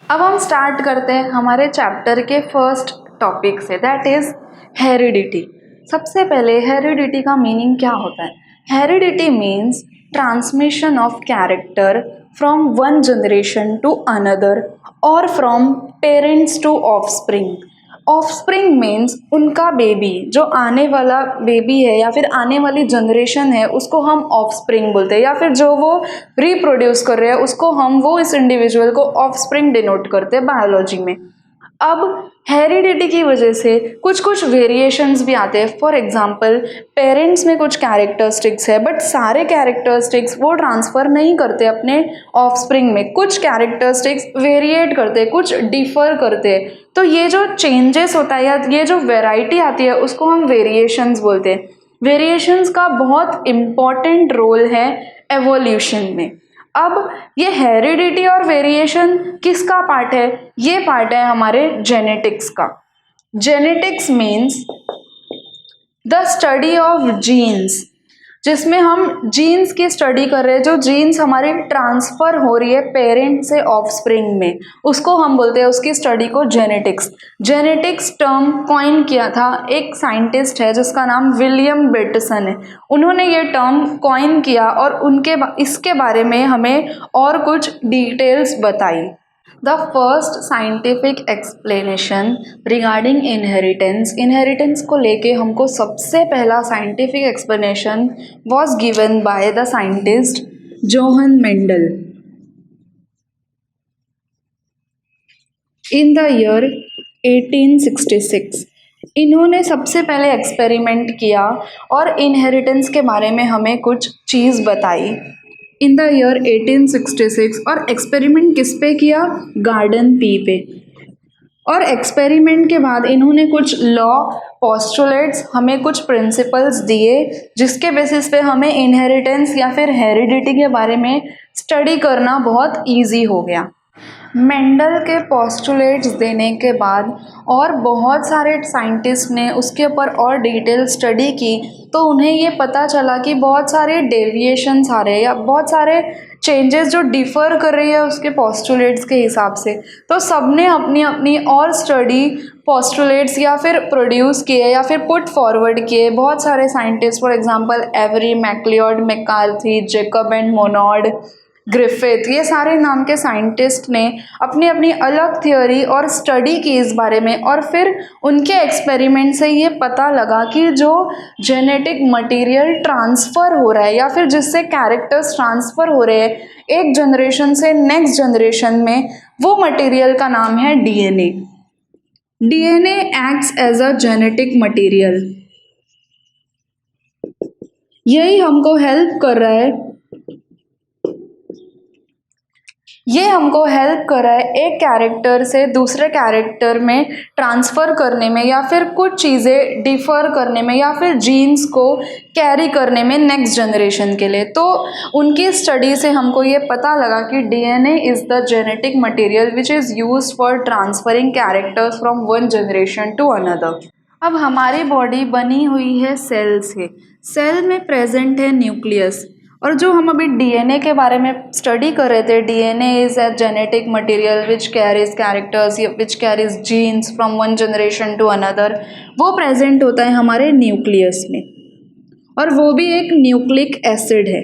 अब हम स्टार्ट करते हैं हमारे चैप्टर के फर्स्ट टॉपिक से, दैट इज हेरिडिटी। सबसे पहले हेरिडिटी का मीनिंग क्या होता है? Heredity means transmission of character from one generation to another और from parents to offspring. Offspring means उनका बेबी, जो आने वाला बेबी है या फिर आने वाली जनरेशन है उसको हम ऑफस्प्रिंग बोलते हैं, या फिर जो वो रिप्रोड्यूस कर रहे हैं उसको हम इस इंडिविजुअल को ऑफस्प्रिंग डिनोट करते हैं बायोलॉजी में। अब हेरिडिटी की वजह से कुछ कुछ वेरिएशंस भी आते हैं। फॉर एग्जांपल पेरेंट्स में कुछ कैरेक्टरिस्टिक्स है बट सारे कैरेक्टरिस्टिक्स वो ट्रांसफ़र नहीं करते अपने ऑफस्प्रिंग में, कुछ कैरेक्टरिस्टिक्स वेरिएट करते हैं, कुछ डिफर करते हैं। तो ये जो चेंजेस होता है या ये जो वेराइटी आती है उसको हम वेरिएशंस बोलते हैं। वेरिएशंस का बहुत इम्पॉर्टेंट रोल है एवोल्यूशन में। अब ये हेरिडिटी और वेरिएशन किसका पार्ट है? ये पार्ट है हमारे जेनेटिक्स का। Genetics means the study of genes, जिसमें हम जीन्स की स्टडी कर रहे हैं। जो जीन्स हमारी ट्रांसफ़र हो रही है पेरेंट से ऑफस्प्रिंग में, उसको हम बोलते हैं उसकी स्टडी को जेनेटिक्स। जेनेटिक्स टर्म कॉइन किया था एक साइंटिस्ट है जिसका नाम विलियम बेटसन है। उन्होंने ये टर्म कॉइन किया और इसके बारे में हमें और कुछ डिटेल्स बताई। The first scientific explanation regarding inheritance, inheritance को लेके हमको सबसे पहला scientific explanation was given by the scientist Johann Mendel in the year 1866। इन्होंने सबसे पहले एक्सपेरिमेंट किया और इनहेरिटेंस के बारे में हमें कुछ चीज़ बताई इन द ईयर 1866। और एक्सपेरिमेंट किस पे किया? गार्डन पी पे। और एक्सपेरिमेंट के बाद इन्होंने कुछ लॉ पोस्टुलेट्स, हमें कुछ प्रिंसिपल्स दिए जिसके बेसिस पे हमें इनहेरिटेंस या फिर हेरिडिटी के बारे में स्टडी करना बहुत इजी हो गया। मेंडल के पोस्टुलेट्स देने के बाद और बहुत सारे साइंटिस्ट ने उसके ऊपर और डिटेल स्टडी की तो उन्हें ये पता चला कि बहुत सारे डेविएशंस आ रहे हैं या बहुत सारे चेंजेस जो डिफ़र कर रही है उसके पोस्टुलेट्स के हिसाब से। तो सबने अपनी अपनी और स्टडी पोस्टुलेट्स या फिर प्रोड्यूस किए या फिर पुट फॉरवर्ड किए। बहुत सारे scientist, for example Avery, MacLeod, McCarthy, Jacob and Monod, Griffith, ये सारे नाम के साइंटिस्ट ने अपनी अपनी अलग थियोरी और स्टडी की इस बारे में। और फिर उनके एक्सपेरिमेंट से ये पता लगा कि जो जेनेटिक मटेरियल ट्रांसफ़र हो रहा है या फिर जिससे कैरेक्टर्स ट्रांसफ़र हो रहे हैं एक जनरेशन से नेक्स्ट जनरेशन में, वो मटेरियल का नाम है DNA. DNA acts as a genetic material. यही हमको हेल्प कर रहा है, ये हमको हेल्प कर रहा है एक कैरेक्टर से दूसरे कैरेक्टर में ट्रांसफ़र करने में या फिर कुछ चीज़ें डिफ़र करने में या फिर जीन्स को कैरी करने में नेक्स्ट जनरेशन के लिए। तो उनकी स्टडी से हमको ये पता लगा कि DNA is the genetic material which is used for transferring characters from one generation to another. अब हमारी बॉडी बनी हुई है सेल से। सेल में प्रेजेंट है न्यूक्लियस। और जो हम अभी डीएनए के बारे में स्टडी कर रहे थे, DNA is a genetic material which carries characters which carries genes from one generation to another, वो प्रेजेंट होता है हमारे न्यूक्लियस में और वो भी एक न्यूक्लिक एसिड है।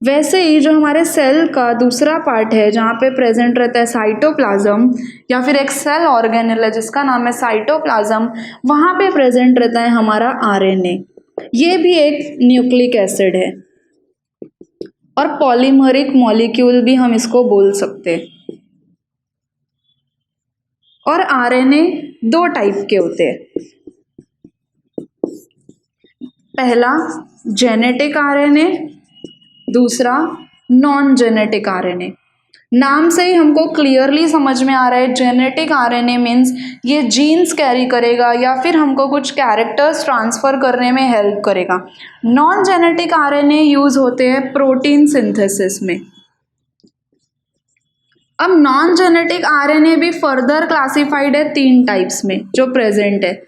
वैसे ही जो हमारे सेल का दूसरा पार्ट है जहाँ पे प्रेजेंट रहता है साइटोप्लाज्म या फिर एक सेल ऑर्गेनेल है जिसका नाम है साइटोप्लाज्म, वहाँ पे प्रेजेंट रहता है हमारा आरएनए। ये भी एक न्यूक्लिक एसिड है और पॉलीमरिक मॉलिक्यूल भी हम इसको बोल सकते हैं। और आरएनए दो टाइप के होते हैं, पहला जेनेटिक आरएनए, दूसरा नॉन जेनेटिक आरएनए। नाम से ही हमको क्लियरली समझ में आ रहा है जेनेटिक आरएनए मीन्स ये जीन्स कैरी करेगा या फिर हमको कुछ कैरेक्टर्स ट्रांसफ़र करने में हेल्प करेगा। नॉन जेनेटिक आरएनए यूज़ होते हैं प्रोटीन सिंथेसिस में। अब नॉन जेनेटिक आरएनए भी फर्दर क्लासिफाइड है 3 टाइप्स में जो प्रेजेंट है,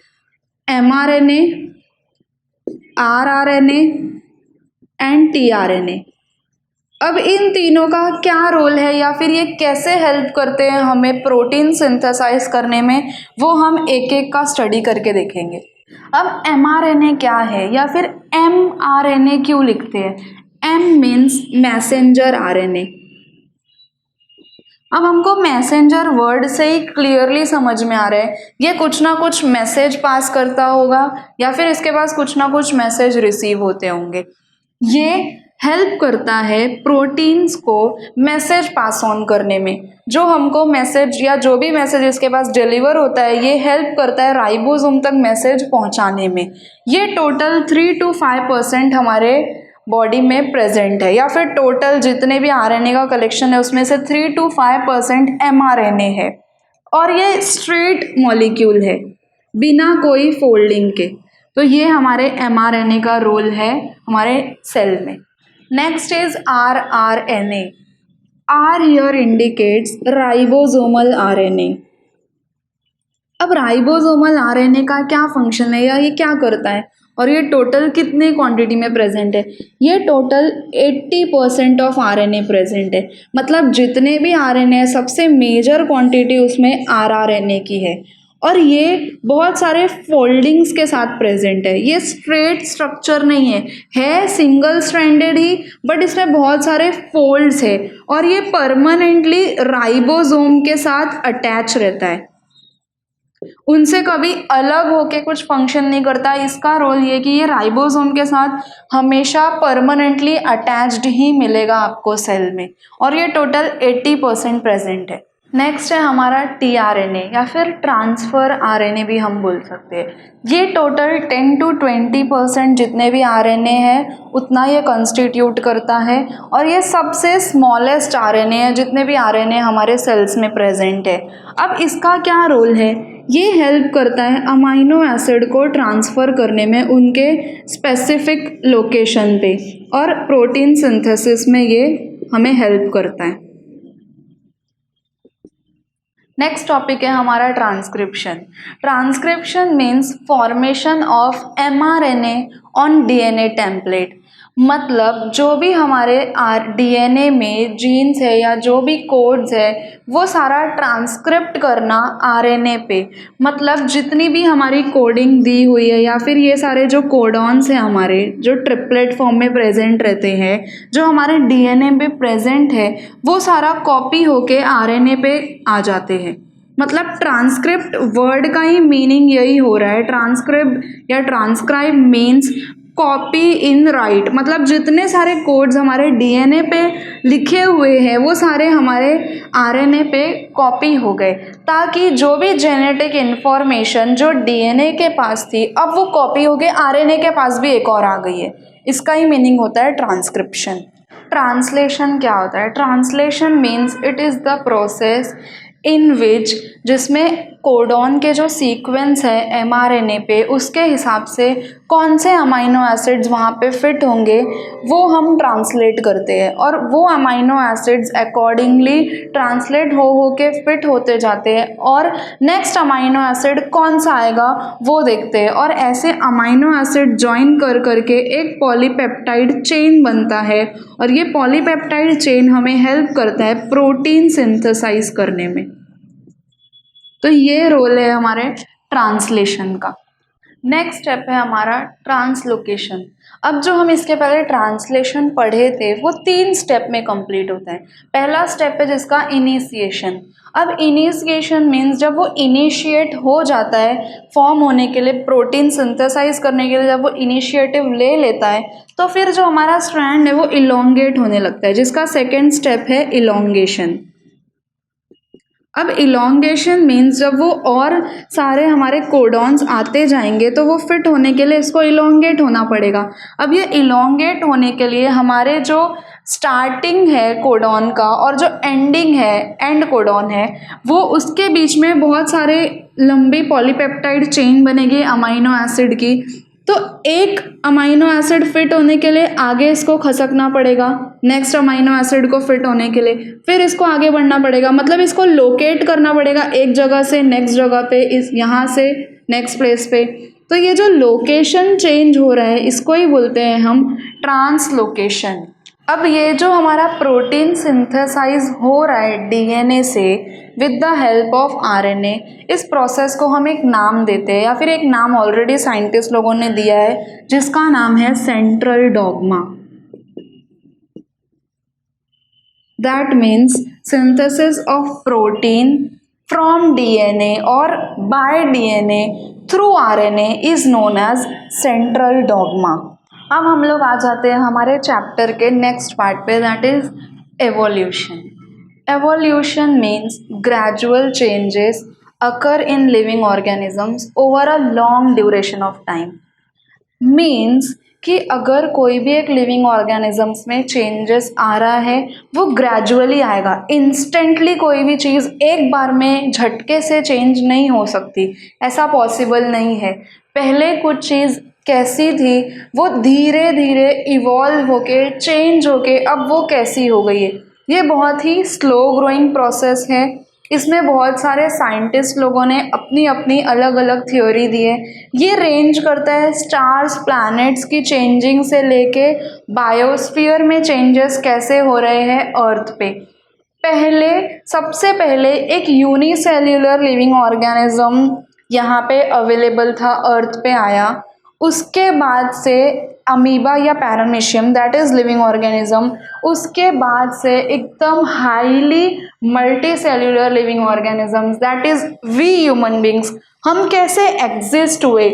एमआरएनए, आरआरएनए एंड टीआरएनए। अब इन तीनों का क्या रोल है या फिर ये कैसे हेल्प करते हैं हमें प्रोटीन सिंथेसाइज करने में, वो हम एक एक का स्टडी करके देखेंगे। अब mRNA क्या है या फिर mRNA क्यों लिखते हैं? M means messenger RNA। अब हमको मैसेंजर वर्ड से ही क्लियरली समझ में आ रहा है ये कुछ ना कुछ मैसेज पास करता होगा या फिर इसके पास कुछ ना कुछ मैसेज रिसीव होते होंगे। ये हेल्प करता है प्रोटीन्स को मैसेज पास ऑन करने में। जो हमको मैसेज या जो भी मैसेज इसके पास डिलीवर होता है ये हेल्प करता है राइबोसोम तक मैसेज पहुंचाने में। ये टोटल 3 to 5% हमारे बॉडी में प्रेजेंट है, या फिर टोटल जितने भी आरएनए का कलेक्शन है उसमें से 3 to 5% mRNA है। और ये स्ट्रेट मॉलिक्यूल है बिना कोई फोल्डिंग के। तो ये हमारे mRNA का रोल है हमारे सेल में। Next is rRNA। R here indicates ribosomal RNA। अब राइबोसोमल आरएनए का क्या फंक्शन है या ये क्या करता है और ये टोटल कितने क्वांटिटी में प्रेजेंट है? ये टोटल 80% ऑफ आरएनए प्रेजेंट है। मतलब जितने भी आरएनए है सबसे मेजर क्वांटिटी उसमें rRNA की है। और ये बहुत सारे फोल्डिंग्स के साथ प्रेजेंट है। ये स्ट्रेट स्ट्रक्चर नहीं है सिंगल स्ट्रैंडेड ही, बट इसमें बहुत सारे फोल्ड्स है और ये परमानेंटली राइबोसोम के साथ अटैच रहता है, उनसे कभी अलग होके कुछ फंक्शन नहीं करता। इसका रोल ये कि ये राइबोसोम के साथ हमेशा परमानेंटली अटैच्ड ही मिलेगा आपको सेल में, और ये टोटल 80% प्रेजेंट है। नेक्स्ट है हमारा tRNA या फिर ट्रांसफ़र आरएनए भी हम बोल सकते हैं। ये टोटल 10 to 20% जितने भी आरएनए हैं उतना ये कंस्टिट्यूट करता है, और ये सबसे स्मॉलेस्ट आरएनए है जितने भी आरएनए हमारे सेल्स में प्रेजेंट है। अब इसका क्या रोल है? ये हेल्प करता है अमाइनो एसिड को ट्रांसफ़र करने में उनके स्पेसिफिक लोकेशन पे, और प्रोटीन सिंथेसिस में ये हमें हेल्प करता है। नेक्स्ट टॉपिक है हमारा transcription. Transcription means formation of mRNA on DNA template. मतलब जो भी हमारे डीएनए में जीन्स है या जो भी कोड्स है वो सारा ट्रांसक्रिप्ट करना आरएनए पे। मतलब जितनी भी हमारी कोडिंग दी हुई है या फिर ये सारे जो कोडॉन्स हैं हमारे जो ट्रिपलेट फॉर्म में प्रेजेंट रहते हैं, जो हमारे डीएनए पे प्रेजेंट है, वो सारा कॉपी होके आरएनए पे आ जाते हैं। मतलब ट्रांसक्रिप्ट वर्ड का ही मीनिंग यही हो रहा है। ट्रांसक्रिप्ट या transcribe means copy in right. मतलब जितने सारे कोड्स हमारे डीएनए पे लिखे हुए हैं वो सारे हमारे आरएनए पे कॉपी हो गए, ताकि जो भी जेनेटिक इन्फॉर्मेशन जो डीएनए के पास थी अब वो कॉपी हो गए आरएनए के पास भी एक और आ गई है। इसका ही मीनिंग होता है ट्रांसक्रिप्शन। ट्रांसलेशन क्या होता है? Translation means it is the process in which जिसमें कोडॉन के जो सीक्वेंस है mRNA पे उसके हिसाब से कौन से अमाइनो एसिड्स वहाँ पे फिट होंगे वो हम ट्रांसलेट करते हैं, और वो अमाइनो एसिड्स अकॉर्डिंगली ट्रांसलेट हो के फिट होते जाते हैं, और नेक्स्ट अमाइनो एसिड कौन सा आएगा वो देखते हैं। और ऐसे अमाइनो एसिड ज्वाइन कर करके एक पॉलीपेप्टाइड चेन बनता है, और ये पॉलीपेप्टाइड चेन हमें हेल्प करता है प्रोटीन सिंथेसाइज करने में। तो ये रोल है हमारे ट्रांसलेशन का। नेक्स्ट स्टेप है हमारा ट्रांसलोकेशन। अब जो हम इसके पहले ट्रांसलेशन पढ़े थे वो 3 स्टेप में कंप्लीट होता है। पहला स्टेप है जिसका इनिशिएशन। अब इनिशिएशन मीन्स जब वो इनिशिएट हो जाता है फॉर्म होने के लिए, प्रोटीन सिंथेसाइज करने के लिए जब वो इनिशिएटिव ले लेता है, तो फिर जो हमारा स्ट्रैंड है वो इलोंगेट होने लगता है, जिसका सेकेंड स्टेप है इलोंगेशन। अब इलोंगेशन मीन्स जब वो और सारे हमारे कोडॉन्स आते जाएंगे तो वो फिट होने के लिए इसको इलोंगेट होना पड़ेगा। अब ये इलोंगेट होने के लिए हमारे जो स्टार्टिंग है कोडॉन का और जो एंडिंग है एंड कोडॉन है वो उसके बीच में बहुत सारे लंबी पॉलीपेप्टाइड चेन बनेगी अमाइनो एसिड की। तो एक अमाइनो एसिड फिट होने के लिए आगे इसको खसकना पड़ेगा नेक्स्ट अमाइनो एसिड को फिट होने के लिए, फिर इसको आगे बढ़ना पड़ेगा। मतलब इसको लोकेट करना पड़ेगा एक जगह से नेक्स्ट जगह पे, इस यहाँ से नेक्स्ट प्लेस पे। तो ये जो लोकेशन चेंज हो रहा है इसको ही बोलते हैं हम ट्रांसलोकेशन। अब ये जो हमारा प्रोटीन सिंथेसाइज हो रहा है डीएनए से with the help of RNA, इस प्रोसेस को हम एक नाम देते हैं, या फिर एक नाम ऑलरेडी साइंटिस्ट लोगों ने दिया है जिसका नाम है central dogma. That means synthesis of protein from DNA और by DNA through RNA is known as central dogma. अब हम लोग आ जाते हैं हमारे चैप्टर के नेक्स्ट पार्ट पे, that is evolution. Evolution means gradual changes occur in living organisms over a long duration of time. Means कि अगर कोई भी एक लिविंग ऑर्गेनिजम्स में चेंजेस आ रहा है वो ग्रेजुअली आएगा, इंस्टेंटली कोई भी चीज़ एक बार में झटके से चेंज नहीं हो सकती, ऐसा पॉसिबल नहीं है। पहले कुछ चीज़ कैसी थी वो धीरे धीरे इवॉल्व होके चेंज होके अब वो कैसी हो गई है। ये बहुत ही स्लो ग्रोइंग प्रोसेस है। इसमें बहुत सारे साइंटिस्ट लोगों ने अपनी अपनी अलग अलग थ्योरी दी है। ये रेंज करता है स्टार्स प्लैनेट्स की चेंजिंग से लेके बायोस्फीयर में चेंजेस कैसे हो रहे हैं अर्थ पे। सबसे पहले एक यूनिसेल्यूलर लिविंग ऑर्गेनिज्म यहाँ पे अवेलेबल था, अर्थ पे आया। उसके बाद से अमीबा या paramecium that is living organism, उसके बाद से एकदम highly multicellular living organisms that is we human beings. हम कैसे एग्जिस्ट हुए,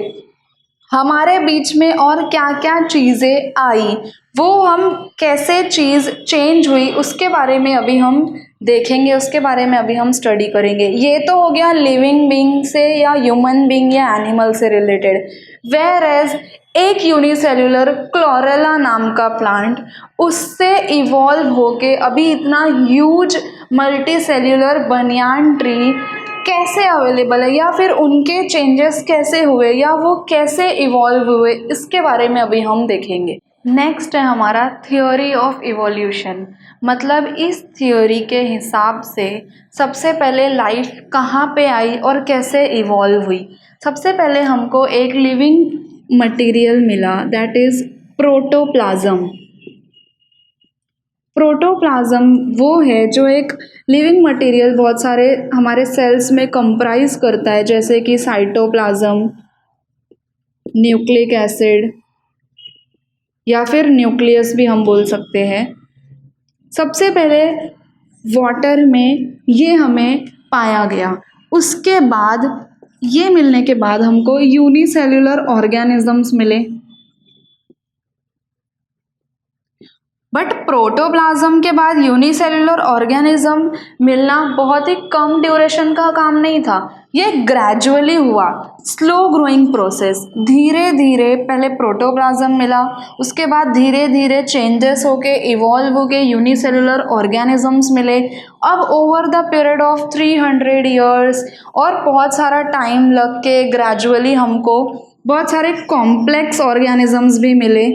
हमारे बीच में और क्या क्या चीज़ें आई, वो हम कैसे चीज़ चेंज हुई उसके बारे में अभी हम देखेंगे, उसके बारे में अभी हम स्टडी करेंगे। ये तो हो गया लिविंग बींग से या ह्यूमन बींग या एनिमल से रिलेटेड। वेयर एज एक यूनिसेल्यूलर क्लोरेला नाम का प्लांट, उससे इवॉल्व होके अभी इतना huge multi cellular banyan tree कैसे अवेलेबल है, या फिर उनके चेंजेस कैसे हुए या वो कैसे इवॉल्व हुए, इसके बारे में अभी हम देखेंगे। नेक्स्ट है हमारा थ्योरी ऑफ इवोल्यूशन। मतलब इस थ्योरी के हिसाब से सबसे पहले लाइफ कहाँ पे आई और कैसे इवॉल्व हुई। सबसे पहले हमको एक लिविंग मटेरियल मिला दैट इज प्रोटोप्लाज्म। प्रोटोप्लाज्म वो है जो एक लिविंग मटेरियल बहुत सारे हमारे सेल्स में कंप्राइज करता है, जैसे कि साइटोप्लाज्म, न्यूक्लिक एसिड या फिर न्यूक्लियस भी हम बोल सकते हैं। सबसे पहले वाटर में ये हमें पाया गया, उसके बाद ये मिलने के बाद हमको यूनिसेल्यूलर ऑर्गेनिजम्स मिले। बट प्रोटोप्लाज्म के बाद यूनिसेल्यूलर ऑर्गेनिज्म मिलना बहुत ही कम ड्यूरेशन का काम नहीं था, ये ग्रेजुअली हुआ, स्लो ग्रोइंग प्रोसेस। धीरे धीरे पहले प्रोटोप्लाज्म मिला, उसके बाद धीरे धीरे चेंजेस होके इवॉल्व होके यूनिसेल्यूलर ऑर्गेनिजम्स मिले। अब over the period of 300 years और बहुत सारा टाइम लग के ग्रेजुअली हमको बहुत सारे कॉम्प्लेक्स ऑर्गेनिजम्स भी मिले।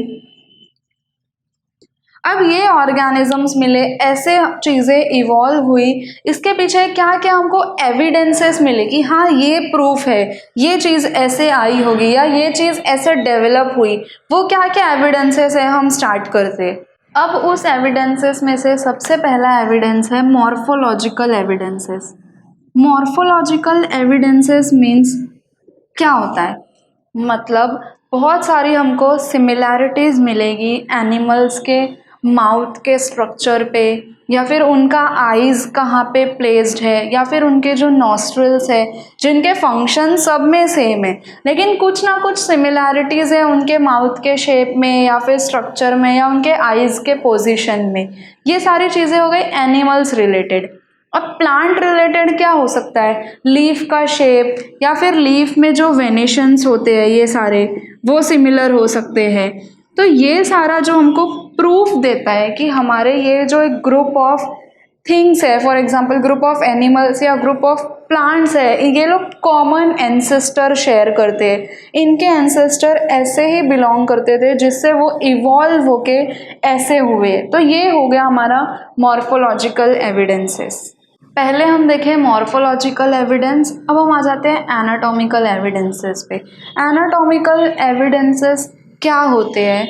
अब ये ऑर्गेनिजम्स मिले, ऐसे चीज़ें इवॉल्व हुई, इसके पीछे क्या क्या हमको एविडेंसेस मिले कि हाँ ये प्रूफ है ये चीज़ ऐसे आई होगी या ये चीज़ ऐसे डेवलप हुई। वो क्या क्या एविडेंसेस है हम स्टार्ट करते। अब उस एविडेंसेस में से सबसे पहला एविडेंस है morphological evidences. Morphological evidences means क्या होता है, मतलब बहुत सारी हमको सिमिलैरिटीज़ मिलेगी एनिमल्स के माउथ के स्ट्रक्चर पे, या फिर उनका आईज़ कहाँ पे प्लेस्ड है, या फिर उनके जो नॉस्ट्रल्स है जिनके फंक्शन सब में सेम है लेकिन कुछ ना कुछ सिमिलैरिटीज़ है उनके माउथ के शेप में या फिर स्ट्रक्चर में या उनके आईज़ के पोजीशन में। ये सारी चीज़ें हो गई एनिमल्स रिलेटेड। अब प्लांट रिलेटेड क्या हो सकता है, लीफ का शेप या फिर लीफ में जो वेनेशंस होते हैं ये सारे वो सिमिलर हो सकते हैं। तो ये सारा जो हमको प्रूफ देता है कि हमारे ये जो एक ग्रुप ऑफ थिंग्स है, for example group of animals या ग्रुप ऑफ प्लांट्स है, ये लोग कॉमन एंसेस्टर शेयर करते हैं। इनके एंसेस्टर ऐसे ही बिलोंग करते थे जिससे वो इवॉल्व होके ऐसे हुए। तो ये हो गया हमारा मॉर्फोलॉजिकल एविडेंसेस। पहले हम देखें मॉर्फोलॉजिकल एविडेंस, अब हम आ जाते हैं एनाटॉमिकल एविडेंसेस पे। एनाटॉमिकल एविडेंसेस क्या होते हैं,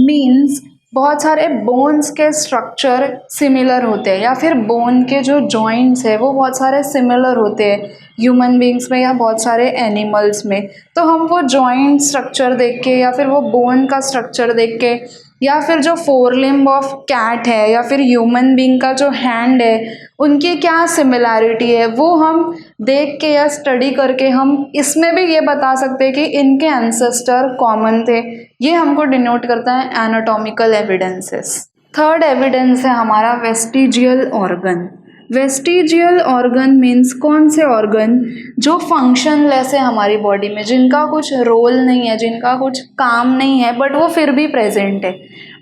मीन्स बहुत सारे बोन्स के स्ट्रक्चर सिमिलर होते हैं, या फिर बोन के जो जॉइंट्स है वो बहुत सारे सिमिलर होते हैं ह्यूमन बींग्स में या बहुत सारे एनिमल्स में। तो हम वो जॉइंट स्ट्रक्चर देख के या फिर वो बोन का स्ट्रक्चर देख के या फिर जो फोर लिम्ब ऑफ कैट है या फिर ह्यूमन बींग का जो हैंड है उनकी क्या सिमिलैरिटी है वो हम देख के या स्टडी करके हम इसमें भी ये बता सकते हैं कि इनके एंसेस्टर कॉमन थे। ये हमको डिनोट करता है एनाटॉमिकल एविडेंसेस। थर्ड एविडेंस है हमारा vestigial organ. Vestigial organ means कौन से ऑर्गन जो फंक्शनलेस है हमारी बॉडी में, जिनका कुछ रोल नहीं है, जिनका कुछ काम नहीं है, बट वो फिर भी प्रेजेंट है।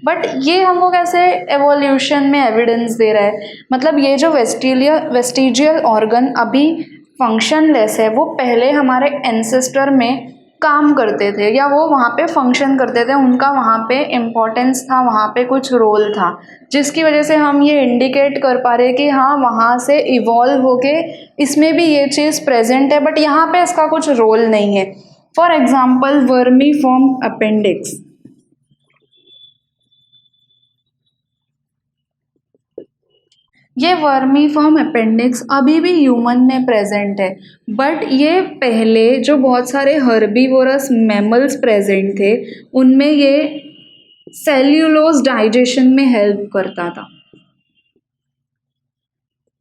बट ये हमको कैसे एवोल्यूशन में एविडेंस दे रहा है, मतलब ये जो वेस्टिजियल ऑर्गन अभी फंक्शनलेस है वो पहले हमारे एंसेस्टर में काम करते थे या वो वहाँ पे फंक्शन करते थे, उनका वहाँ पे इम्पोर्टेंस था, वहाँ पे कुछ रोल था, जिसकी वजह से हम ये इंडिकेट कर पा रहे कि हाँ वहाँ से इवॉल्व होके इसमें भी ये चीज़ प्रेजेंट है, बट यहाँ पे इसका कुछ रोल नहीं है। For example vermiform appendix. ये वर्मीफॉर्म अपेंडिक्स अभी भी ह्यूमन में प्रेजेंट है, बट ये पहले जो बहुत सारे हर्बीवोरस मैमल्स प्रेजेंट थे उनमें ये सेल्यूलोज डाइजेशन में हेल्प करता था,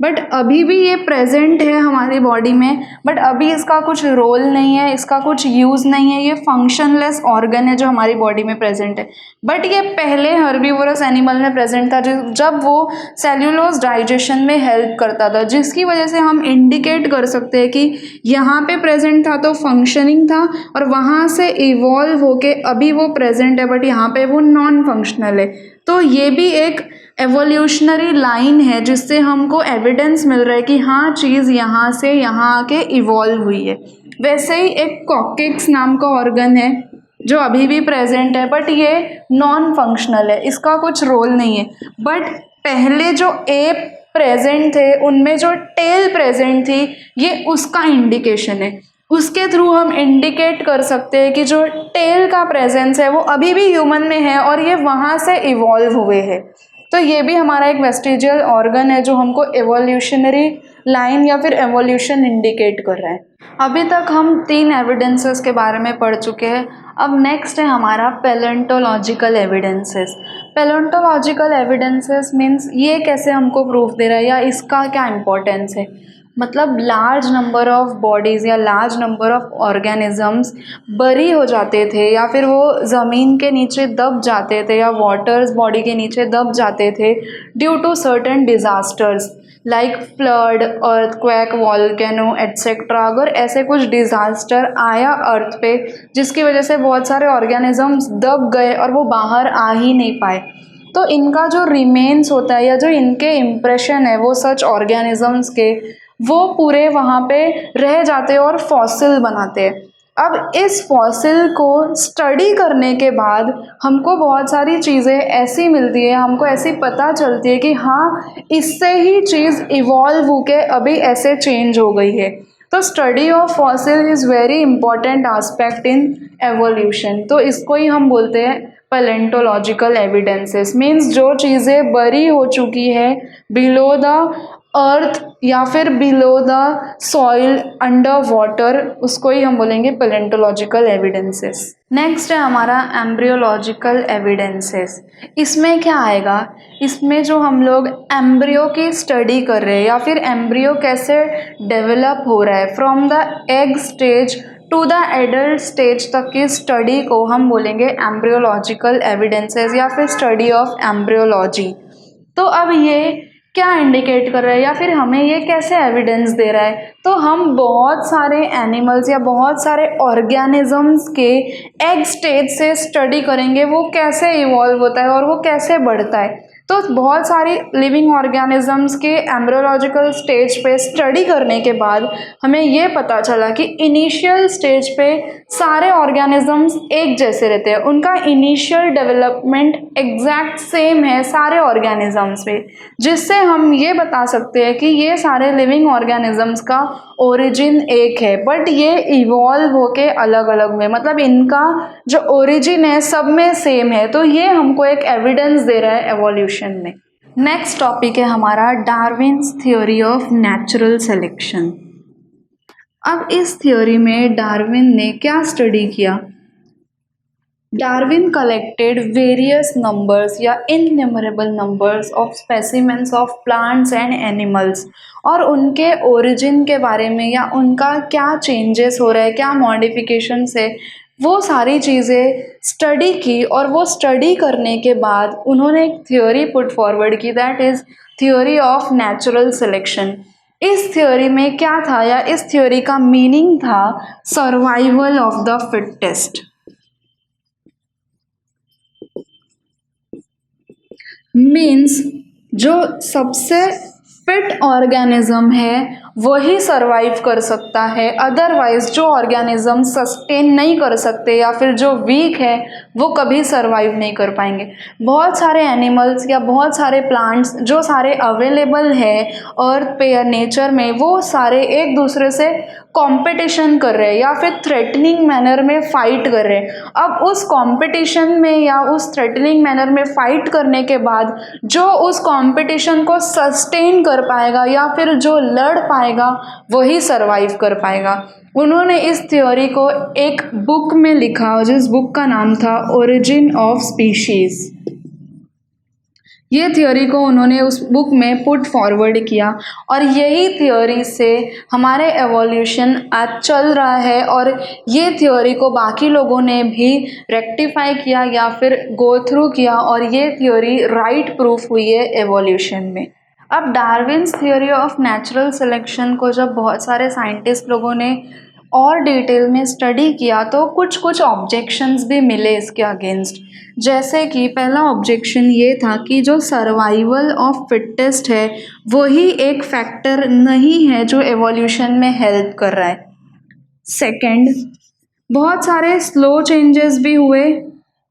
बट अभी भी ये प्रेजेंट है हमारी बॉडी में, बट अभी इसका कुछ रोल नहीं है, इसका कुछ यूज़ नहीं है, ये फंक्शनलेस ऑर्गन है जो हमारी बॉडी में प्रेजेंट है। बट ये पहले हर्बीवोरस एनिमल में प्रेजेंट था जब वो सेल्यूलोज डाइजेशन में हेल्प करता था, जिसकी वजह से हम इंडिकेट कर सकते हैं कि यहाँ पे प्रेजेंट था तो फंक्शनिंग था और वहाँ से इवॉल्व होके अभी वो प्रेजेंट है, बट यहाँ पे वो नॉन फंक्शनल है। तो ये भी एक एवोल्यूशनरी लाइन है जिससे हमको एविडेंस मिल रहा है कि हाँ चीज़ यहाँ से यहाँ आके इवॉल्व हुई है। वैसे ही एक कॉकेक्स नाम का ऑर्गन है जो अभी भी प्रेजेंट है, बट ये नॉन फंक्शनल है, इसका कुछ रोल नहीं है। बट पहले जो एप प्रेजेंट थे उनमें जो टेल प्रेजेंट थी ये उसका इंडिकेशन है, उसके थ्रू हम इंडिकेट कर सकते हैं कि जो टेल का प्रेजेंस है वो अभी भी ह्यूमन में है और ये वहाँ से इवॉल्व हुए हैं। तो ये भी हमारा एक वेस्टिजियल ऑर्गन है जो हमको एवोल्यूशनरी लाइन या फिर एवोल्यूशन इंडिकेट कर रहा है। अभी तक हम 3 एविडेंसेस के बारे में पढ़ चुके हैं। अब नेक्स्ट है हमारा palaeontological evidences. Palaeontological evidences means ये कैसे हमको प्रूफ दे रहा है या इसका क्या इम्पोर्टेंस है। मतलब लार्ज नंबर ऑफ बॉडीज़ या लार्ज नंबर ऑफ ऑर्गेनिजम्स बरी हो जाते थे या फिर वो ज़मीन के नीचे दब जाते थे या वाटर्स बॉडी के नीचे दब जाते थे due to certain disasters like flood, earthquake, volcano etcetera. अगर ऐसे कुछ डिज़ास्टर आया अर्थ पे जिसकी वजह से बहुत सारे ऑर्गेनिजम्स दब गए और वो बाहर आ ही नहीं पाए, तो इनका जो रिमेन्स होता है या जो इनके इम्प्रेशन है वो सच ऑर्गेनिजम्स के, वो पूरे वहाँ पे रह जाते हैं और फॉसिल बनाते हैं। अब इस फॉसिल को स्टडी करने के बाद हमको बहुत सारी चीज़ें ऐसी मिलती है, हमको ऐसी पता चलती है कि हाँ इससे ही चीज़ इवॉल्व होके अभी ऐसे चेंज हो गई है। तो study of fossil is very important aspect in evolution. तो इसको ही हम बोलते हैं पैलेंटोलॉजिकल एविडेंसेस। मीन्स जो चीज़ें बरी हो चुकी है बिलो द अर्थ या फिर below the soil under water, उसको ही हम बोलेंगे पैलेंटोलॉजिकल एविडेंसेस। नेक्स्ट है हमारा एम्ब्रियोलॉजिकल एविडेंसेस। इसमें क्या आएगा, इसमें जो हम लोग एम्ब्रियो की स्टडी कर रहे हैं या फिर एम्ब्रियो कैसे डेवलप हो रहा है from the egg stage to the adult stage तक की स्टडी को हम बोलेंगे एम्ब्रियोलॉजिकल एविडेंसेस या फिर स्टडी ऑफ एम्ब्रियोलॉजी। तो अब ये क्या इंडिकेट कर रहा है या फिर हमें ये कैसे एविडेंस दे रहा है, तो हम बहुत सारे एनिमल्स या बहुत सारे ऑर्गेनिजम्स के एग स्टेज से स्टडी करेंगे वो कैसे इवॉल्व होता है और वो कैसे बढ़ता है। तो बहुत सारी लिविंग ऑर्गेनिजम्स के एम्ब्रियोलॉजिकल स्टेज पे स्टडी करने के बाद हमें ये पता चला कि इनिशियल स्टेज पे सारे ऑर्गेनिजम्स एक जैसे रहते हैं, उनका इनिशियल डेवलपमेंट एग्जैक्ट सेम है सारे ऑर्गेनिजम्स पे, जिससे हम ये बता सकते हैं कि ये सारे लिविंग ऑर्गेनिजम्स का ओरिजिन एक है, बट ये इवॉल्व होके अलग अलग में, मतलब इनका जो ओरिजिन है सब में सेम है। तो ये हमको एक एविडेंस दे रहा है एवोल्यूशन में। नेक्स्ट टॉपिक है हमारा Darwin's theory of natural selection. अब इस थ्योरी में डार्विन ने क्या स्टडी किया? डार्विन कलेक्टेड वेरियस नंबर्स या innumerable numbers of specimens of plants and animals, और उनके ओरिजिन के बारे में या उनका क्या चेंजेस हो रहे हैं, क्या मॉडिफिकेशंस है, वो सारी चीज़ें स्टडी की। और वो स्टडी करने के बाद उन्होंने एक थ्योरी पुट फॉरवर्ड की, that is theory of natural selection. इस थ्योरी में क्या था या इस थ्योरी का मीनिंग था survival of the fittest. Means जो सबसे फिट ऑर्गेनिज्म है वही सरवाइव कर सकता है, अदरवाइज जो ऑर्गेनिज्म सस्टेन नहीं कर सकते या फिर जो वीक है वो कभी सरवाइव नहीं कर पाएंगे। बहुत सारे एनिमल्स या बहुत सारे प्लांट्स जो सारे अवेलेबल है अर्थ पे या नेचर में, वो सारे एक दूसरे से कंपटीशन कर रहे हैं या फिर थ्रेटनिंग मैनर में फाइट कर रहे हैं। अब उस कंपटीशन में या उस थ्रेटनिंग मैनर में फाइट करने के बाद जो उस कंपटीशन को सस्टेन कर पाएगा या फिर जो लड़ पाएगा वही सरवाइव कर पाएगा। उन्होंने इस थ्योरी को एक बुक में लिखा जिस बुक का नाम था ओरिजिन ऑफ स्पीशीज। ये थ्योरी को उन्होंने उस बुक में पुट फॉरवर्ड किया और यही थ्योरी से हमारे एवोल्यूशन आज चल रहा है, और ये थ्योरी को बाकी लोगों ने भी रेक्टिफाई किया या फिर गो थ्रू किया, और ये थ्योरी राइट प्रूफ हुई है एवोल्यूशन में। अब Darwin's theory of natural selection को जब बहुत सारे साइंटिस्ट लोगों ने और डिटेल में स्टडी किया तो कुछ कुछ ऑब्जेक्शंस भी मिले इसके अगेंस्ट। जैसे कि पहला ऑब्जेक्शन ये था कि जो सर्वाइवल ऑफ फिटेस्ट है वही एक फैक्टर नहीं है जो एवोल्यूशन में हेल्प कर रहा है। सेकंड, बहुत सारे स्लो चेंजेस भी हुए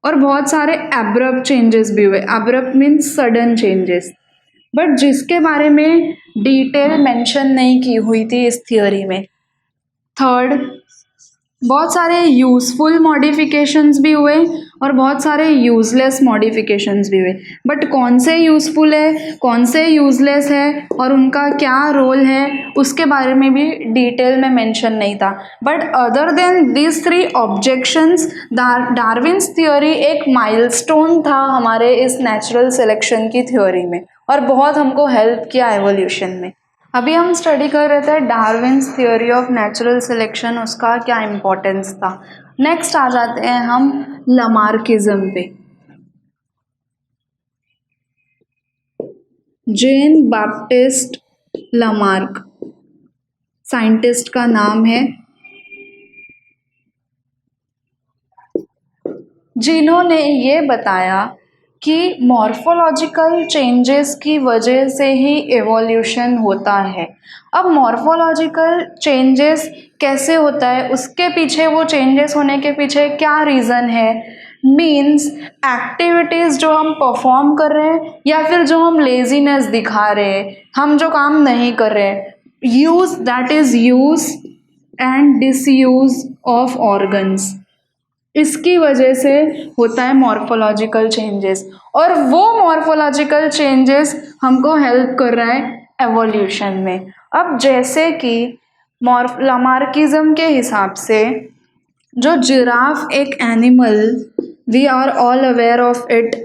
और बहुत सारे एब्रप्ट चेंजेस भी हुए। Abrupt means sudden changes, but जिसके बारे में डिटेल मेंशन नहीं की हुई थी इस थ्योरी में। थर्ड, बहुत सारे यूज़फुल मॉडिफिकेशंस भी हुए और बहुत सारे यूज़लेस मॉडिफिकेशंस भी हुए, बट कौन से यूज़फुल है कौन से यूज़लेस है और उनका क्या रोल है उसके बारे में भी डिटेल में मेंशन नहीं था। But other than this three objections, Darwin's theory एक माइलस्टोन था हमारे इस नेचुरल सिलेक्शन की थ्योरी में और बहुत हमको हेल्प किया एवोल्यूशन में। अभी हम स्टडी कर रहे थे Darwin's theory of natural selection, उसका क्या इम्पोर्टेंस था। नेक्स्ट आ जाते हैं हम लमार्किज्म पे। जेन बैप्टिस्ट लमार्क साइंटिस्ट का नाम है, जिन्होंने ये बताया कि मॉर्फोलॉजिकल चेंजेस की वजह से ही एवोल्यूशन होता है। अब मॉर्फोलॉजिकल चेंजेस कैसे होता है, उसके पीछे, वो चेंजेस होने के पीछे क्या रीज़न है। मीन्स एक्टिविटीज़ जो हम परफॉर्म कर रहे हैं या फिर जो हम लेजीनेस दिखा रहे हैं, हम जो काम नहीं कर रहे हैं, use, that is use and disuse of organs, इसकी वजह से होता है मॉर्फोलॉजिकल चेंजेस, और वो मॉर्फोलॉजिकल चेंजेस हमको हेल्प कर रहा है एवोल्यूशन में। अब जैसे कि लमार्किज्म के हिसाब से जो जिराफ एक animal, we are all aware of it,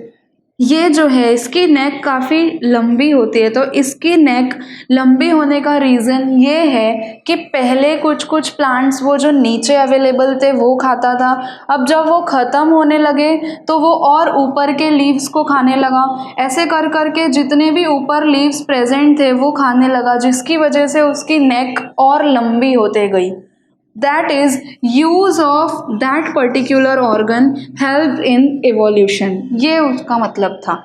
ये जो है इसकी नेक काफ़ी लंबी होती है। तो इसकी नेक लंबी होने का रीज़न ये है कि पहले कुछ कुछ प्लांट्स वो जो नीचे अवेलेबल थे वो खाता था, अब जब वो ख़त्म होने लगे तो वो और ऊपर के लीव्स को खाने लगा। ऐसे कर कर के जितने भी ऊपर लीव्स प्रेजेंट थे वो खाने लगा, जिसकी वजह से उसकी नेक और लंबी होते गई। That is, use of that particular organ helped in evolution, ये उसका मतलब था।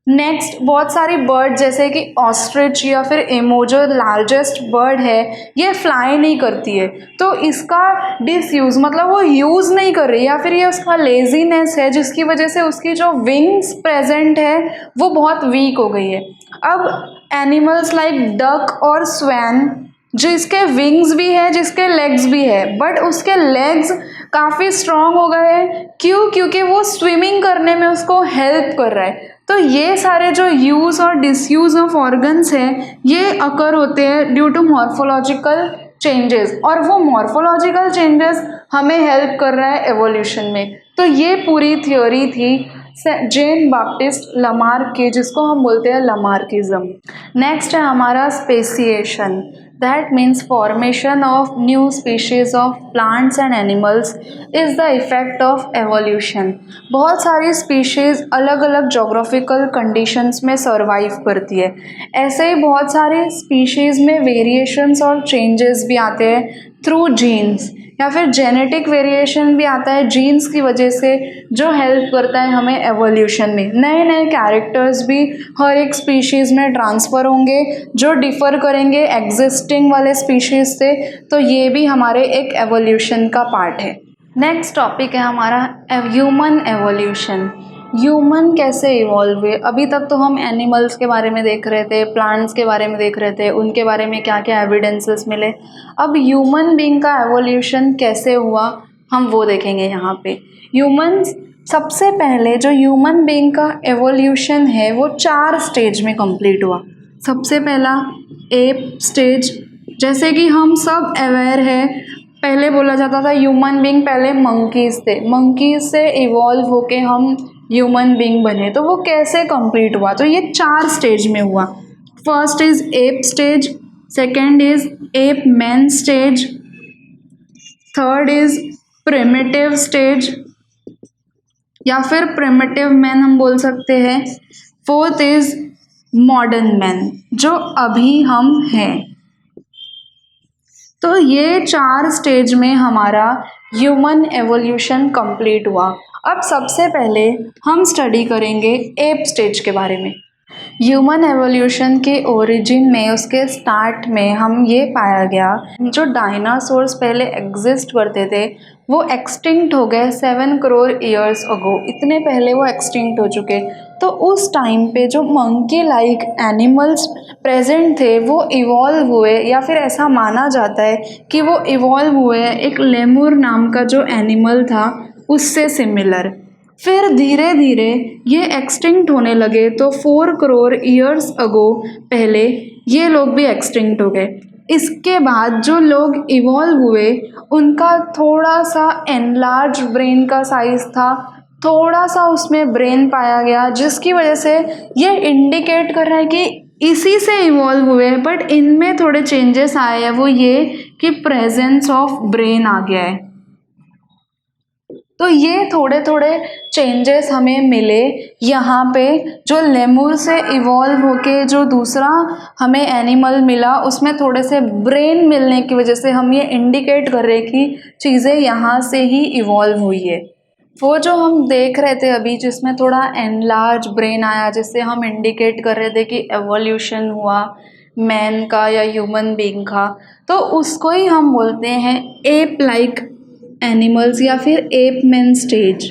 नेक्स्ट बहुत सारी बर्ड जैसे कि ऑस्ट्रिच या फिर एमो जो लार्जेस्ट बर्ड है, ये फ्लाई नहीं करती है, तो इसका डिसयूज़ मतलब वो यूज़ नहीं कर रही या फिर ये उसका लेजीनेस है जिसकी वजह से उसकी जो विंग्स प्रेजेंट है वो बहुत वीक हो गई है। अब एनिमल्स लाइक डक और स्वैन जिसके विंग्स भी है जिसके लेग्स भी है, बट उसके लेग्स काफ़ी स्ट्रॉन्ग हो गए हैं, क्यों? क्योंकि वो स्विमिंग करने में उसको हेल्प कर रहा है। तो ये सारे जो यूज़ और डिसयूज़ ऑफ ऑर्गन्स हैं ये अकर होते हैं ड्यू टू मॉर्फोलॉजिकल चेंजेस, और वो मॉर्फोलॉजिकल चेंजेस हमें हेल्प कर रहा है एवोल्यूशन में। तो ये पूरी थ्योरी थी जेन बाप्टिस्ट लमार्क की, जिसको हम बोलते हैं लमार्किज्म। नेक्स्ट है हमारा speciation, that means formation of new species of plants and animals is the effect of evolution। बहुत सारी species अलग अलग geographical conditions में survive करती है, ऐसे ही बहुत सारे species में variations और changes भी आते हैं through genes, या फिर जेनेटिक वेरिएशन भी आता है जीन्स की वजह से, जो हेल्प करता है हमें एवोल्यूशन में। नए नए कैरेक्टर्स भी हर एक स्पीशीज़ में ट्रांसफ़र होंगे जो डिफ़र करेंगे एग्जिस्टिंग वाले स्पीशीज़ से, तो ये भी हमारे एक एवोल्यूशन का पार्ट है। नेक्स्ट टॉपिक है हमारा ह्यूमन एवोल्यूशन। ह्यूमन कैसे इवॉल्व हुए? अभी तक तो हम एनिमल्स के बारे में देख रहे थे, प्लांट्स के बारे में देख रहे थे, उनके बारे में क्या क्या एविडेंसेस मिले। अब ह्यूमन बीइंग का एवोल्यूशन कैसे हुआ हम वो देखेंगे यहाँ पे। ह्यूमन्स सबसे पहले जो ह्यूमन बीइंग का एवोल्यूशन है वो 4 स्टेज में कंप्लीट हुआ। सबसे पहला एप स्टेज, जैसे कि हम सब अवेयर है, पहले बोला जाता था ह्यूमन बीइंग पहले मंकीज़ थे, मंकीज़ से इवॉल्व होके हम ह्यूमन बीइंग बने। तो वो कैसे कंप्लीट हुआ? तो ये 4 स्टेज में हुआ। First is app stage, second is app man stage, third is primitive stage या फिर प्रिमिटिव मैन हम बोल सकते हैं, फोर्थ इज मॉडर्न मैन जो अभी हम हैं। तो ये 4 स्टेज में हमारा ह्यूमन एवोल्यूशन कंप्लीट हुआ। अब सबसे पहले हम स्टडी करेंगे एप स्टेज के बारे में। ह्यूमन एवोल्यूशन के ओरिजिन में, उसके स्टार्ट में हम ये पाया गया जो डायनासोर्स पहले एग्जिस्ट करते थे वो एक्सटिंक्ट हो गए 7 करोड़ ईयर्स अगो, इतने पहले वो एक्सटिंक्ट हो चुके। तो उस टाइम पे जो मंकी लाइक एनिमल्स प्रेजेंट थे वो इवॉल्व हुए, या फिर ऐसा माना जाता है कि वो इवॉल्व हुए एक लेमुर नाम का जो एनिमल था उससे सिमिलर। फिर धीरे धीरे ये एक्सटिंक्ट होने लगे, तो 4 करोड़ ईयर्स अगो पहले ये लोग भी एक्सटिंक्ट हो गए। इसके बाद जो लोग इवॉल्व हुए उनका थोड़ा सा एनलार्ज ब्रेन का साइज़ था, थोड़ा सा उसमें ब्रेन पाया गया, जिसकी वजह से ये इंडिकेट कर रहा है कि इसी से इवॉल्व हुए, बट इनमें थोड़े चेंजेस आए हैं, वो ये कि प्रेजेंस ऑफ ब्रेन आ गया है। तो ये थोड़े थोड़े चेंजेस हमें मिले यहाँ पे, जो लेमुर से इवॉल्व होके जो दूसरा हमें एनिमल मिला उसमें थोड़े से ब्रेन मिलने की वजह से हम ये इंडिकेट कर रहे हैं कि चीज़ें यहाँ से ही इवॉल्व हुई है। वो जो हम देख रहे थे अभी जिसमें थोड़ा एनलार्ज ब्रेन आया, जिससे हम इंडिकेट कर रहे थे कि एवोल्यूशन हुआ मैन का या ह्यूमन बीइंग का, तो उसको ही हम बोलते हैं एप लाइक एनिमल्स या फिर एप मैन स्टेज।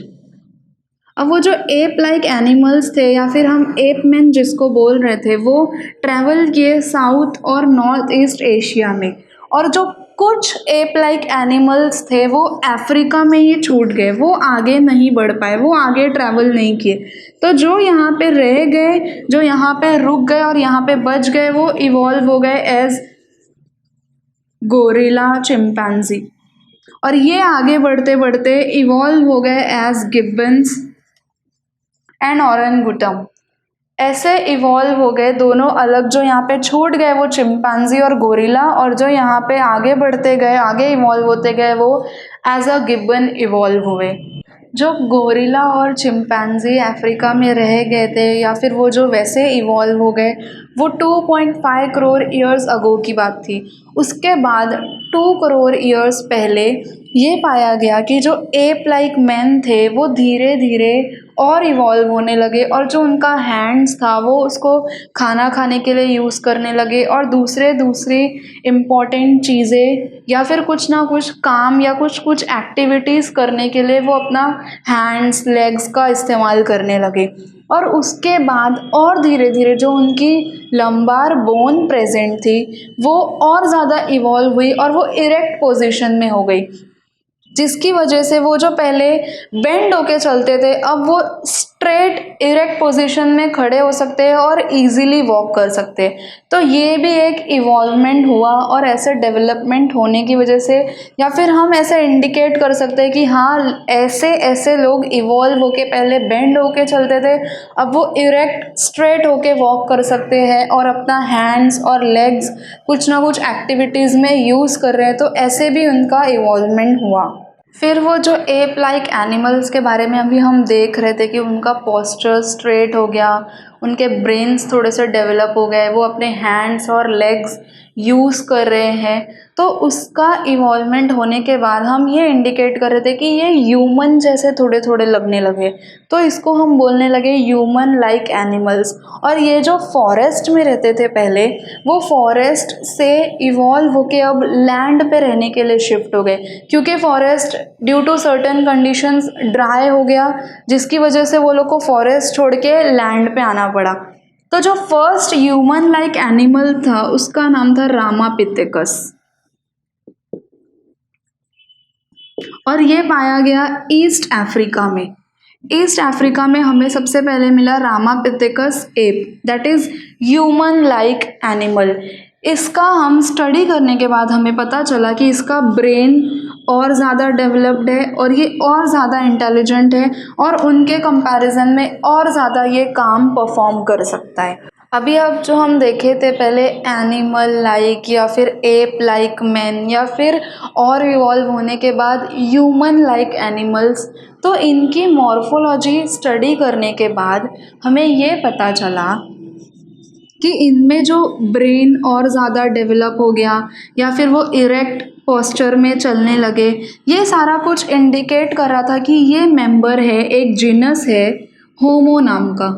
अब वो जो एप लाइक एनिमल्स थे या फिर हम एप मैन जिसको बोल रहे थे वो ट्रैवल किए साउथ और नॉर्थ ईस्ट एशिया में, और जो कुछ एप लाइक एनिमल्स थे वो अफ्रीका में ही छूट गए, वो आगे नहीं बढ़ पाए, वो आगे ट्रैवल नहीं किए। तो जो यहाँ पे रह गए, जो यहाँ पे रुक गए और यहाँ पे बच गए, वो इवॉल्व हो गए एज गोरिल्ला चिंपैंजी, और ये आगे बढ़ते बढ़ते इवॉल्व हो गए एज गिब्बन्स एंड ओरंगुटन। ऐसे इवॉल्व हो गए दोनों अलग, जो यहाँ पे छूट गए वो चिंपैंजी और गोरिल्ला, और जो यहाँ पे आगे बढ़ते गए, आगे इवॉल्व होते गए, वो एज अ गिब्बन इवॉल्व हुए। जो गोरिल्ला और चिंपैंजी अफ्रीका में रह गए थे या फिर वो जो वैसे इवॉल्व हो गए, वो 2.5 करोड़ ईयर्स अगो की बात थी। उसके बाद 2 करोड़ ईयर्स पहले ये पाया गया कि जो एप लाइक मैन थे वो धीरे धीरे और इवॉल्व होने लगे और जो उनका हैंड्स था वो उसको खाना खाने के लिए यूज़ करने लगे और दूसरी इम्पॉर्टेंट चीज़ें या फिर कुछ ना कुछ काम या कुछ एक्टिविटीज़ करने के लिए वो अपना हैंड्स लेग्स का इस्तेमाल करने लगे। और उसके बाद और धीरे धीरे जो उनकी लंबार बोन प्रेजेंट थी वो और ज़्यादा इवॉल्व हुई और वो इरेक्ट पोजीशन में हो गई, जिसकी वजह से वो जो पहले बेंड होके चलते थे अब वो स्ट्रेट इरेक्ट पोजीशन में खड़े हो सकते हैं और इजीली वॉक कर सकते हैं। तो ये भी एक इवॉल्वमेंट हुआ और ऐसे डेवलपमेंट होने की वजह से या फिर हम ऐसे इंडिकेट कर सकते हैं कि हाँ ऐसे ऐसे लोग इवॉल्व होके पहले बेंड होके चलते थे, अब वो इरेक्ट स्ट्रेट होके वॉक कर सकते हैं और अपना हैंड्स और लेग्स कुछ ना कुछ एक्टिविटीज़ में यूज़ कर रहे हैं। तो ऐसे भी उनका इवॉल्वमेंट हुआ। फिर वो जो एप लाइक एनिमल्स के बारे में अभी हम देख रहे थे कि उनका पोस्चर स्ट्रेट हो गया, उनके ब्रेन्स थोड़े से डेवलप हो गए, वो अपने हैंड्स और लेग्स यूज़ कर रहे हैं। तो उसका इवॉल्वमेंट होने के बाद हम ये इंडिकेट कर रहे थे कि ये ह्यूमन जैसे थोड़े थोड़े लगने लगे, तो इसको हम बोलने लगे ह्यूमन लाइक एनिमल्स। और ये जो फॉरेस्ट में रहते थे पहले, वो फॉरेस्ट से इवॉल्व होके अब लैंड पे रहने के लिए शिफ्ट हो गए, क्योंकि forest due to certain conditions dry हो गया, जिसकी वजह से वो लोग को फॉरेस्ट छोड़ के लैंड पे आना पड़ा। तो जो फर्स्ट ह्यूमन लाइक एनिमल था उसका नाम था रामापिथेकस और ये पाया गया ईस्ट अफ्रीका में। ईस्ट अफ्रीका में हमें सबसे पहले मिला Ramapithecus app, that is human like animal. इसका हम स्टडी करने के बाद हमें पता चला कि इसका ब्रेन और ज़्यादा डेवलप्ड है और ये और ज़्यादा इंटेलिजेंट है और उनके कंपैरिजन में और ज़्यादा ये काम परफॉर्म कर सकता है। अभी अब जो हम देखे थे पहले एनिमल लाइक या फिर एप लाइक मैन या फिर और इवॉल्व होने के बाद ह्यूमन लाइक एनिमल्स, तो इनकी मॉर्फोलॉजी स्टडी करने के बाद हमें ये पता चला कि इनमें जो ब्रेन और ज़्यादा डेवलप हो गया या फिर वो इरेक्ट पोस्चर में चलने लगे, ये सारा कुछ इंडिकेट कर रहा था कि ये मेंबर है, एक जीनस है होमो नाम का,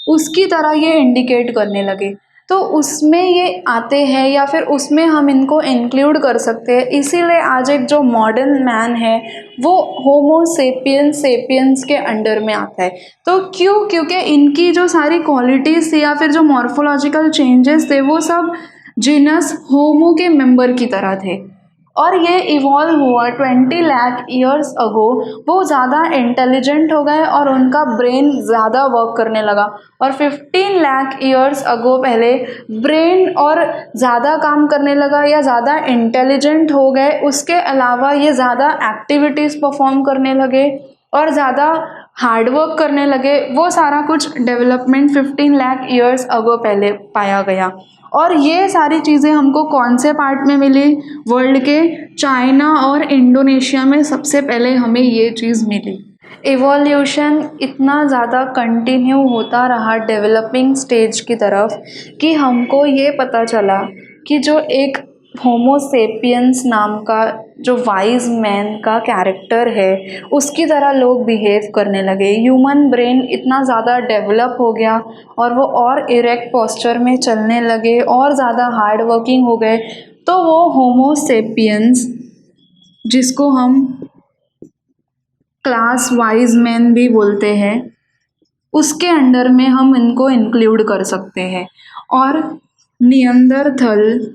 उसकी तरह ये इंडिकेट करने लगे। तो उसमें ये आते हैं या फिर उसमें हम इनको इंक्लूड कर सकते हैं। इसीलिए आज एक जो मॉडर्न मैन है वो होमो सेपियंस के अंडर में आता है। तो क्योंकि इनकी जो सारी क्वालिटीज़ थी या फिर जो मॉर्फोलॉजिकल चेंजेस थे वो सब जीनस होमो के मेंबर की तरह थे और ये इवॉल्व हुआ 20 लाख ईयर्स अगो। वो ज़्यादा इंटेलिजेंट हो गए और उनका ब्रेन ज़्यादा वर्क करने लगा और 15 लाख ईयर्स अगो पहले ब्रेन और ज़्यादा काम करने लगा या ज़्यादा इंटेलिजेंट हो गए। उसके अलावा ये ज़्यादा एक्टिविटीज़ परफॉर्म करने लगे और ज़्यादा हार्डवर्क करने लगे। वो सारा कुछ डेवलपमेंट 15 लाख ईयर्स अगो पहले पाया गया। और ये सारी चीज़ें हमको कौन से पार्ट में मिली? वर्ल्ड के चाइना और इंडोनेशिया में सबसे पहले हमें ये चीज़ मिली। इवोल्यूशन इतना ज़्यादा कंटिन्यू होता रहा डेवलपिंग स्टेज की तरफ कि हमको ये पता चला कि जो एक होमो सेपियंस नाम का जो वाइज मैन का कैरेक्टर है उसकी तरह लोग बिहेव करने लगे। ह्यूमन ब्रेन इतना ज़्यादा डेवलप हो गया और वो और इरेक्ट पोस्चर में चलने लगे और ज़्यादा हार्ड वर्किंग हो गए। तो वो होमो सेपियंस, जिसको हम क्लास वाइज मैन भी बोलते हैं, उसके अंडर में हम इनको इंक्लूड कर सकते हैं। और नियंदरथल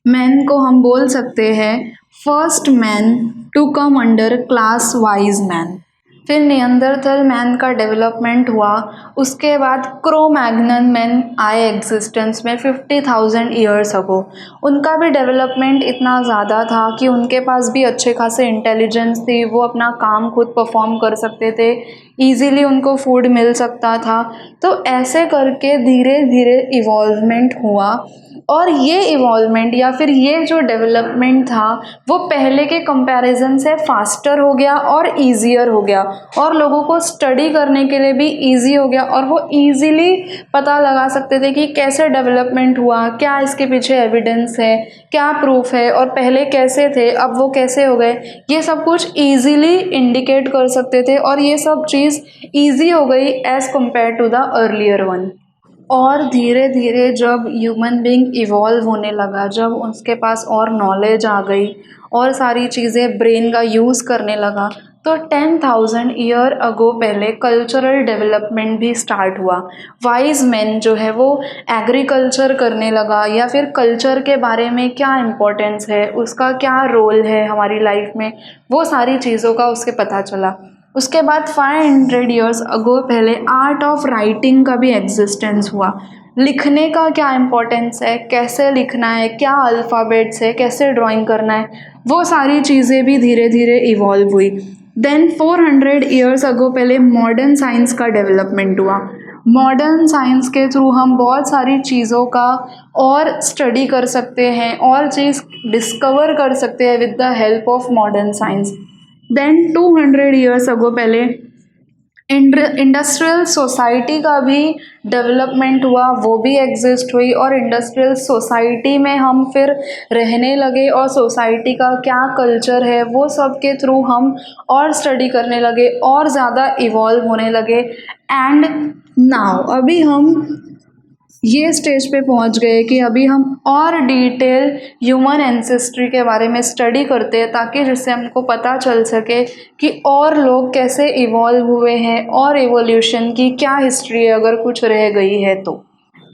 मैन को हम बोल सकते हैं first man to come under class wise man. फिर नियंदरथल मैन का डेवलपमेंट हुआ, उसके बाद क्रो मैग्नन मैन आए एग्जिस्टेंस में 50,000 ईयर्स अगो। उनका भी डेवलपमेंट इतना ज़्यादा था कि उनके पास भी अच्छे खासे इंटेलिजेंस थी, वो अपना काम खुद परफॉर्म कर सकते थे, ईजीली उनको फूड मिल सकता था। तो ऐसे करके धीरे धीरे इवॉल्वमेंट हुआ और ये इवॉल्वमेंट या फिर ये जो डेवलपमेंट था वो पहले के कंपैरिजन से फास्टर हो गया और ईजियर हो गया। और लोगों को स्टडी करने के लिए भी इजी हो गया और वो इजीली पता लगा सकते थे कि कैसे डेवलपमेंट हुआ, क्या इसके पीछे एविडेंस है, क्या प्रूफ है और पहले कैसे थे अब वो कैसे हो गए, ये सब कुछ इजीली इंडिकेट कर सकते थे और ये सब चीज़ इजी हो गई as compare to the earlier one. और धीरे धीरे जब ह्यूमन बीइंग इवॉल्व होने लगा, जब उसके पास और नॉलेज आ गई और सारी चीज़ें ब्रेन का यूज़ करने लगा, तो 10,000 ईयर अगो पहले कल्चरल डेवलपमेंट भी स्टार्ट हुआ। वाइज मैन जो है वो एग्रीकल्चर करने लगा या फिर कल्चर के बारे में क्या इम्पोर्टेंस है, उसका क्या रोल है हमारी लाइफ में, वो सारी चीज़ों का उसके पता चला। उसके बाद 500 ईयर्स अगो पहले आर्ट ऑफ राइटिंग का भी एग्जिस्टेंस हुआ। लिखने का क्या इम्पोर्टेंस है, कैसे लिखना है, क्या अल्फ़ाबेट्स है, कैसे ड्राइंग करना है, वो सारी चीज़ें भी धीरे धीरे इवॉल्व हुई। देन 400 ईयर्स अगो पहले मॉडर्न साइंस का डेवलपमेंट हुआ। मॉडर्न साइंस के थ्रू हम बहुत सारी चीज़ों का और स्टडी कर सकते हैं और चीज़ डिस्कवर कर सकते हैं with the help of modern science. Then 200 years ago पहले इंडस्ट्रियल सोसाइटी का भी डेवलपमेंट हुआ, वो भी एग्जिस्ट हुई और इंडस्ट्रियल सोसाइटी में हम फिर रहने लगे और सोसाइटी का क्या कल्चर है वो सब के थ्रू हम और स्टडी करने लगे और ज़्यादा इवॉल्व होने लगे। एंड नाउ अभी हम ये स्टेज पे पहुंच गए कि अभी हम और डिटेल ह्यूमन एंसेस्ट्री के बारे में स्टडी करते हैं ताकि जिससे हमको पता चल सके कि और लोग कैसे इवॉल्व हुए हैं और एवोल्यूशन की क्या हिस्ट्री है अगर कुछ रह गई है तो।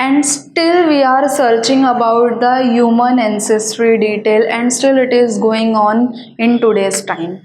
And still we are searching about the human ancestry detail and still it is going on in today's time.